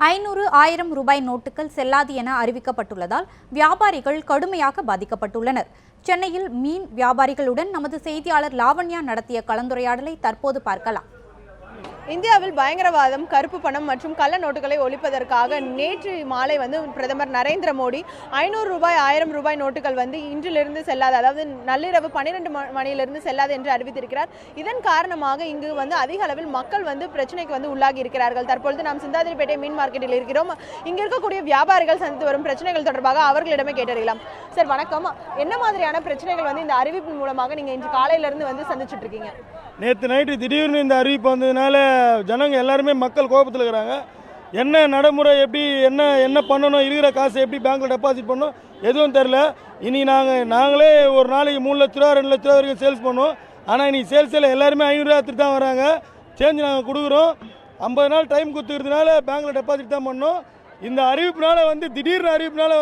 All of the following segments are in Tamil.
500, 1000 ரூபாய் நோட்டுகள் செல்லாது என அறிவிக்கப்பட்டுள்ளதால் வியாபாரிகள் கடுமையாக பாதிக்கப்பட்டுள்ளனர். சென்னையில் மீன் வியாபாரிகளுடன் நமது செய்தியாளர் லாவண்யா நடத்திய கலந்துரையாடலை தற்போது பார்க்கலாம். இந்தியாவில் பயங்கரவாதம், கருப்பு பணம் மற்றும் கள்ள நோட்டுகளை ஒழிப்பதற்காக நேற்று மாலை பிரதமர் நரேந்திர மோடி 500 ரூபாய் 1000 ரூபாய் நோட்டுகள் இன்றிலிருந்து செல்லாது, அதாவது நள்ளிரவு 12 மணியிலிருந்து செல்லாது என்று அறிவித்திருக்கிறார். இதன் காரணமாக இங்கு அதிக அளவில் மக்கள் பிரச்சனைக்கு உள்ளாகி இருக்கிறார்கள். தற்பொழுது நாம் சிந்தாதிரிப்பேட்டை மீன் மார்க்கெட்டில் இருக்கிறோம். இங்க இருக்கக்கூடிய வியாபாரிகள் சந்தித்து வரும் பிரச்சனைகள் தொடர்பாக அவர்களிடமே கேட்டறியலாம். சார் வணக்கம், என்ன மாதிரியான பிரச்சனைகள் இந்த அறிவிப்பின் மூலமாக நீங்க இன்று காலையிலிருந்து சந்திச்சுட்டு இருக்கீங்க? நேற்று நைட்டு திடீர்னு இந்த அறிவிப்பு வந்ததுனால ஜனங்க எல்லாருமே மக்கள் கோபத்தில் இருக்கிறாங்க. என்ன நடைமுறை, எப்படி என்ன பண்ணணும், இருக்கிற காசை எப்படி பேங்க்கில் டெபாசிட் பண்ணணும் எதுவும் தெரில. இனி நாங்களே ஒரு நாளைக்கு 3 லட்ச ரூபா 2 லட்ச ரூபா வரைக்கும் சேல்ஸ் பண்ணுவோம். ஆனால் இனி சேல்ஸில் எல்லாருமே 500 ரூபா எடுத்துட்டு தான் வராங்க. சேஞ்ச் நாங்கள் கொடுக்குறோம். 50 நாள் டைம் கொடுத்துக்கிறதுனால பேங்க்கில் டெபாசிட் தான் பண்ணோம். இந்த அறிவிப்புனால திடீர்னு அறிவிப்புனால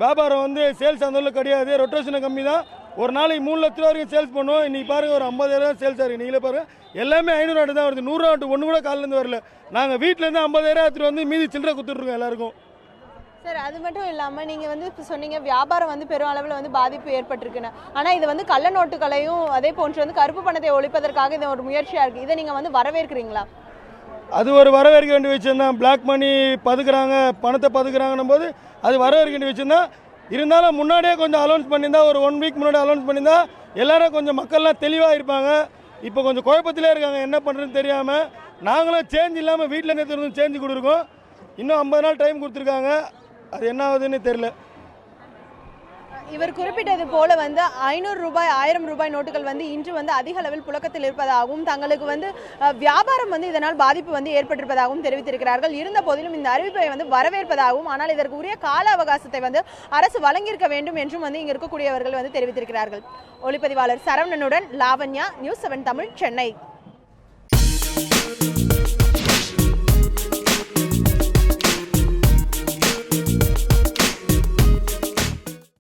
வியாபாரம் சேல்ஸ் அந்த அளவுக்கு கிடையாது. ரொட்டேஷன் கம்மி தான். ஒரு நாளைக்கு 3 லட்ச ரூபா வரைக்கும் சேல்ஸ் பண்ணுவோம். இன்றைக்கி பாருங்கள், ஒரு 50,000 சேல்ஸ் ஆகுது. நீங்களே பாருங்கள், எல்லாமே 500 நோட்டு தான் வருது. 100 நோட்டு ஒன்று கூட காலிலேருந்து வரல. நாங்கள் வீட்டிலேருந்து 50,000 எடுத்துகிட்டு மீதி சில்லறை கொடுத்துட்ருக்கோம் எல்லாருக்கும். சார், அது மட்டும் இல்லாமல் நீங்கள் சொன்னீங்க வியாபாரம் பெரும் அளவில் பாதிப்பு ஏற்பட்டிருக்குன்னு. ஆனால் இது கள்ள நோட்டுகளையும் அதே போன்று கருப்பு பணத்தை ஒழிப்பதற்காக இது ஒரு முயற்சியாக இருக்குது. இதை நீங்கள் வரவேற்கிறீங்களா? அது ஒரு வரவேற்க வேண்டிய விஷயம் தான். பிளாக் மணி பதுக்குறாங்க, பணத்தை பதுக்குறாங்கன்னும் போது அது வரவேற்க வேண்டிய விஷயம் தான். இருந்தாலும் முன்னாடியே கொஞ்சம் அலௌன்ஸ் பண்ணியிருந்தா, ஒரு 1 வீக் முன்னாடி அலௌன்ஸ் பண்ணியிருந்தா எல்லாரும் கொஞ்சம் மக்கள்லாம் தெளிவாக இருப்பாங்க. இப்போ கொஞ்சம் குழப்பத்திலே இருக்காங்க, என்ன பண்ணுறதுன்னு தெரியாமல். நாங்களும் சேஞ்ச் இல்லாமல் வீட்டில் நேற்று சேஞ்சு கொடுத்துருக்கோம். இன்னும் 50 நாள் டைம் கொடுத்துருக்காங்க. அது என்ன ஆகுதுன்னு தெரியல. இவர் குறிப்பிட்டது போல 500 ரூபாய் 1000 ரூபாய் நோட்டுகள் இன்று அதிக அளவில் புழக்கத்தில் இருப்பதாகவும், தங்களுக்கு வியாபாரம் இதனால் பாதிப்பு ஏற்பட்டிருப்பதாகவும் தெரிவித்திருக்கிறார்கள். இருந்த போதிலும் இந்த அறிவிப்பை வரவேற்பதாகவும், ஆனால் இதற்கு உரிய கால அவகாசத்தை அரசு வழங்கியிருக்க வேண்டும் என்றும் இங்க இருக்கக்கூடியவர்கள் தெரிவித்திருக்கிறார்கள். ஒளிப்பதிவாளர் சரவணனுடன் லாவண்யா, நியூஸ் 7 தமிழ், சென்னை.